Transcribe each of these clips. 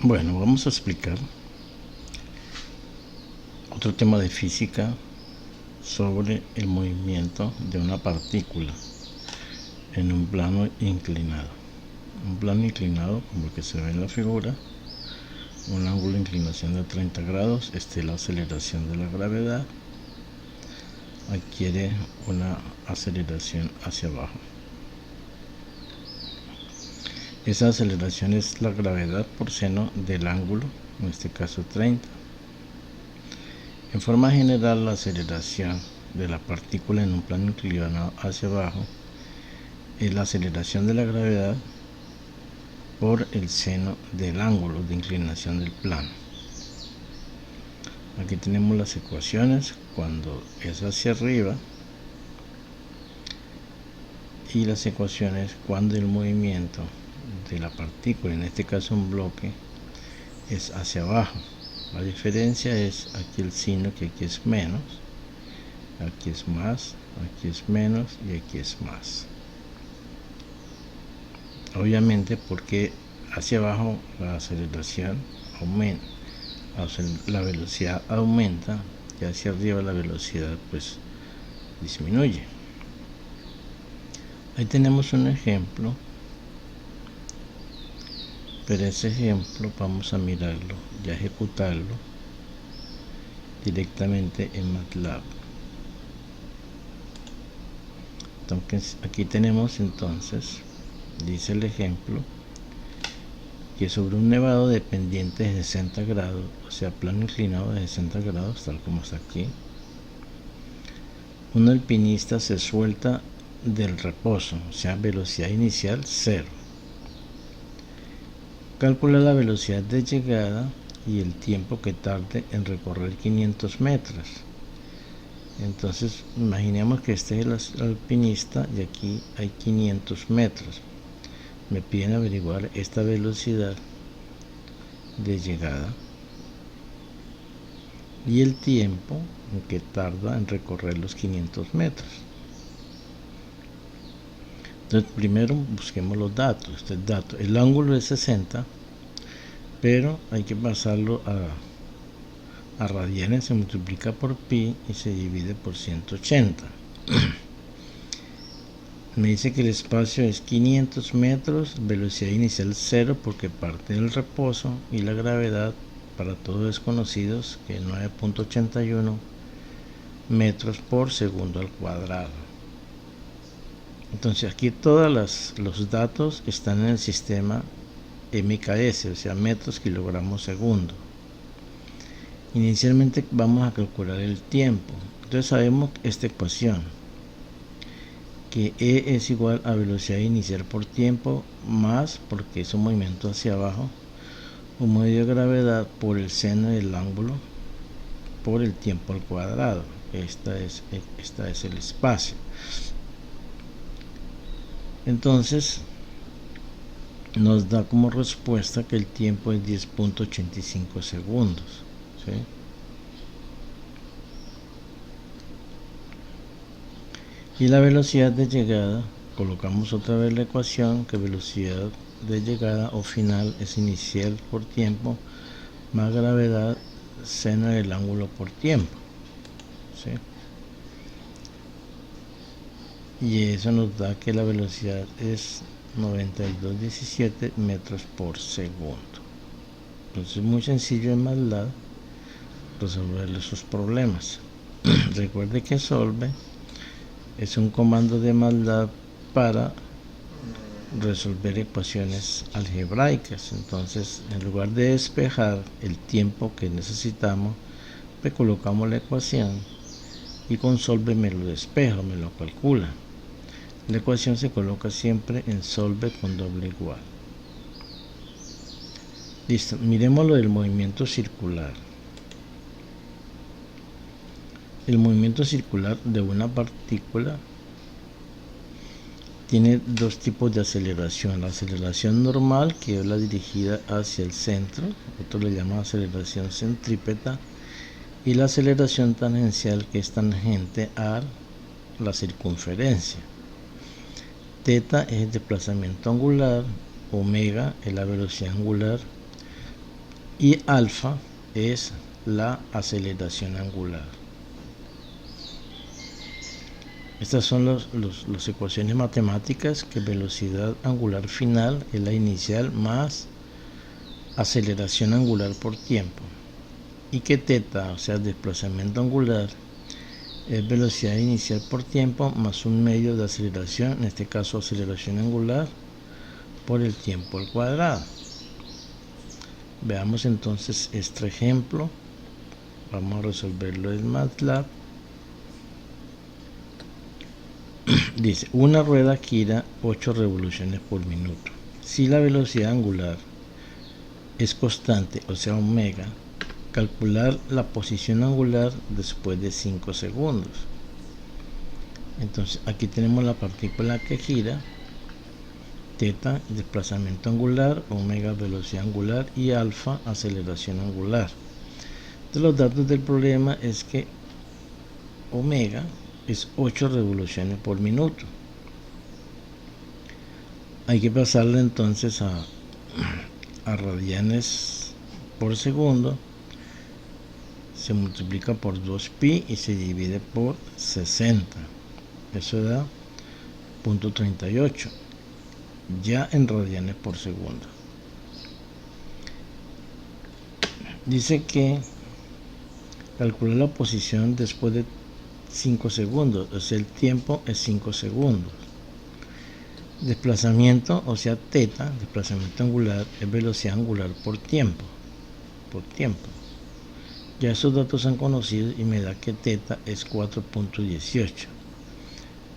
Bueno, vamos a explicar otro tema de física sobre el movimiento de una partícula en un plano inclinado. Un plano inclinado, como el que se ve en la figura, un ángulo de inclinación de 30 grados, la aceleración de la gravedad adquiere una aceleración hacia abajo. Esa aceleración es la gravedad por seno del ángulo, en este caso 30. En forma general, la aceleración de la partícula en un plano inclinado hacia abajo es la aceleración de la gravedad por el seno del ángulo de inclinación del plano. Aquí tenemos las ecuaciones cuando es hacia arriba y las ecuaciones cuando el movimiento de la partícula, en este caso un bloque, es hacia abajo. La diferencia es aquí el signo, que aquí es menos, aquí es más, aquí es menos y aquí es más. Obviamente porque hacia abajo la aceleración aumenta, la velocidad aumenta, y hacia arriba la velocidad pues disminuye. Ahí tenemos un ejemplo, pero ese ejemplo vamos a mirarlo y a ejecutarlo directamente en MATLAB. Entonces aquí tenemos, entonces dice el ejemplo que sobre un nevado de pendiente de 60 grados, o sea, plano inclinado de 60 grados, tal como está aquí, un alpinista se suelta del reposo, o sea, velocidad inicial 0. Calcula la velocidad de llegada y el tiempo que tarde en recorrer 500 metros. Entonces, imaginemos que este es el alpinista y aquí hay 500 metros. Me piden averiguar esta velocidad de llegada y el tiempo en que tarda en recorrer los 500 metros. Entonces primero busquemos los datos. El ángulo es 60, pero hay que pasarlo a radianes, se multiplica por pi y se divide por 180. Me dice que el espacio es 500 metros, velocidad inicial 0 porque parte del reposo, y la gravedad para todos desconocidos que es 9.81 metros por segundo al cuadrado. Entonces aquí todos los datos están en el sistema MKS, o sea, metros kilogramos segundo. Inicialmente vamos a calcular el tiempo. Entonces sabemos esta ecuación, que E es igual a velocidad inicial por tiempo más, porque es un movimiento hacia abajo, un medio de gravedad por el seno del ángulo por el tiempo al cuadrado. Esta es el espacio. Entonces nos da como respuesta que el tiempo es 10.85 segundos, ¿sí? Y la velocidad de llegada, colocamos otra vez la ecuación, que velocidad de llegada o final es inicial por tiempo más gravedad seno del ángulo por tiempo, ¿sí? Y eso nos da que la velocidad es 92.17 metros por segundo. Entonces es muy sencillo en MATLAB resolver esos problemas. Recuerde que solve es un comando de MATLAB para resolver ecuaciones algebraicas. Entonces, en lugar de despejar el tiempo que necesitamos, le colocamos la ecuación y con solve me lo despeja, me lo calcula. La ecuación se coloca siempre en solve con doble igual. Listo, miremos lo del movimiento circular. El movimiento circular de una partícula tiene dos tipos de aceleración: la aceleración normal, que es la dirigida hacia el centro, otro le llama aceleración centrípeta, y la aceleración tangencial, que es tangente a la circunferencia. Teta es el desplazamiento angular, omega es la velocidad angular, y alfa es la aceleración angular. Estas son las ecuaciones matemáticas, que velocidad angular final es la inicial más aceleración angular por tiempo, y que teta, o sea, desplazamiento angular, es velocidad inicial por tiempo más un medio de aceleración, en este caso aceleración angular, por el tiempo al cuadrado. Veamos entonces este ejemplo. Vamos a resolverlo en MATLAB. Dice, una rueda gira 8 revoluciones por minuto. Si la velocidad angular es constante, o sea omega, calcular la posición angular después de 5 segundos. Entonces aquí tenemos la partícula que gira, teta desplazamiento angular, omega velocidad angular y alfa aceleración angular. Entonces los datos del problema es que omega es 8 revoluciones por minuto. Hay que pasarlo entonces a radianes por segundo. Se multiplica por 2pi y se divide por 60. Eso da 0.38 ya en radianes por segundo. Dice que calcula la posición después de 5 segundos, o sea el tiempo es 5 segundos. Desplazamiento, o sea teta, desplazamiento angular, es velocidad angular por tiempo. Ya esos datos son conocidos y me da que teta es 4.18.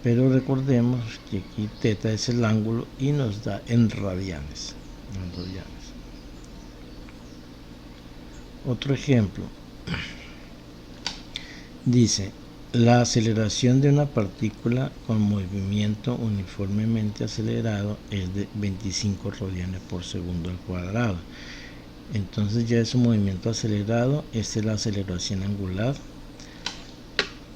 Pero recordemos que aquí teta es el ángulo y nos da en radianes. Otro ejemplo. Dice, la aceleración de una partícula con movimiento uniformemente acelerado es de 25 radianes por segundo al cuadrado. Entonces ya es un movimiento acelerado. Esta es la aceleración angular.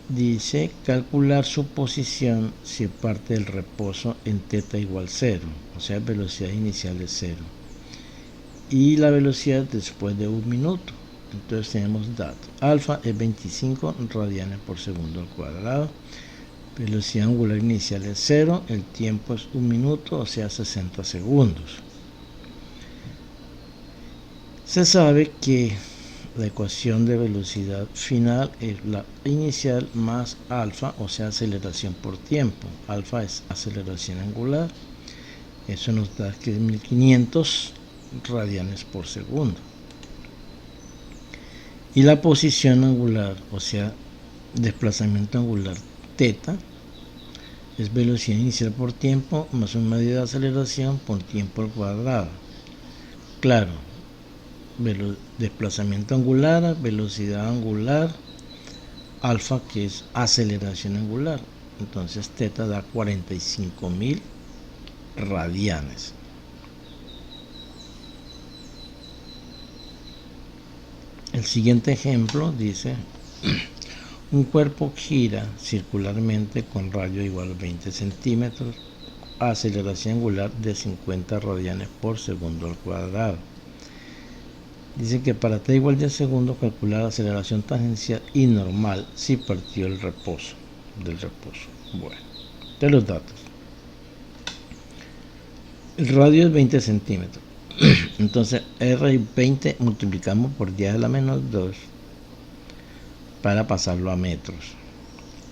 Dice calcular su posición si parte del reposo en teta igual 0, o sea velocidad inicial es 0, y la velocidad después de 1 minuto. Entonces tenemos datos. Alfa es 25 radianes por segundo al cuadrado, velocidad angular inicial es 0, el tiempo es 1 minuto, o sea 60 segundos. Se sabe que la ecuación de velocidad final es la inicial más alfa, o sea aceleración por tiempo. Alfa es aceleración angular, eso nos da que es 1500 radianes por segundo. Y la posición angular, o sea desplazamiento angular teta, es velocidad inicial por tiempo más un medio de aceleración por tiempo al cuadrado. Claro, desplazamiento angular, velocidad angular, alfa que es aceleración angular, entonces teta da 45.000 radianes. El siguiente ejemplo dice, un cuerpo gira circularmente con radio igual a 20 centímetros, aceleración angular de 50 radianes por segundo al cuadrado. Dice que para t igual 10 segundos calcular la aceleración tangencial y normal si partió el reposo del reposo. Bueno, de los datos. El radio es 20 centímetros. Entonces R y 20 multiplicamos por 10 a la menos 2 para pasarlo a metros.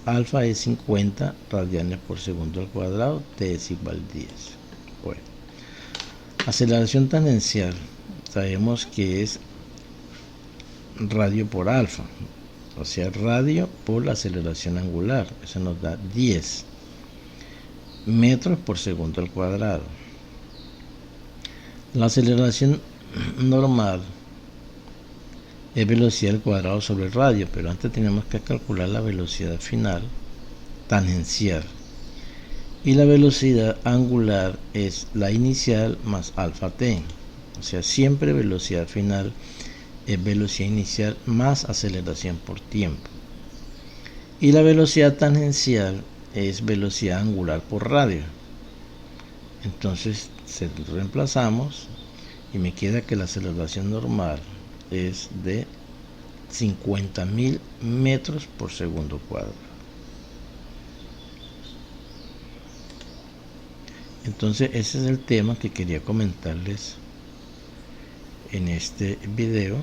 Alfa es 50 radianes por segundo al cuadrado, t es igual a 10. Bueno, aceleración tangencial. Sabemos que es radio por alfa, o sea radio por la aceleración angular, eso nos da 10 metros por segundo al cuadrado. La aceleración normal es velocidad al cuadrado sobre el radio, pero antes tenemos que calcular la velocidad final tangencial, y la velocidad angular es la inicial más alfa t. O sea, siempre velocidad final es velocidad inicial más aceleración por tiempo. Y la velocidad tangencial es velocidad angular por radio. Entonces se reemplazamos y me queda que la aceleración normal es de 50.000 metros por segundo cuadrado. Entonces ese es el tema que quería comentarles en este video.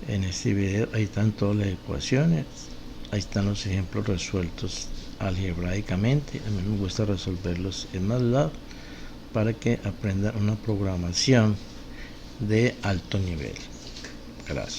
En este video ahí están todas las ecuaciones, ahí están los ejemplos resueltos algebraicamente. A mí me gusta resolverlos en MATLAB para que aprendan una programación de alto nivel. Gracias.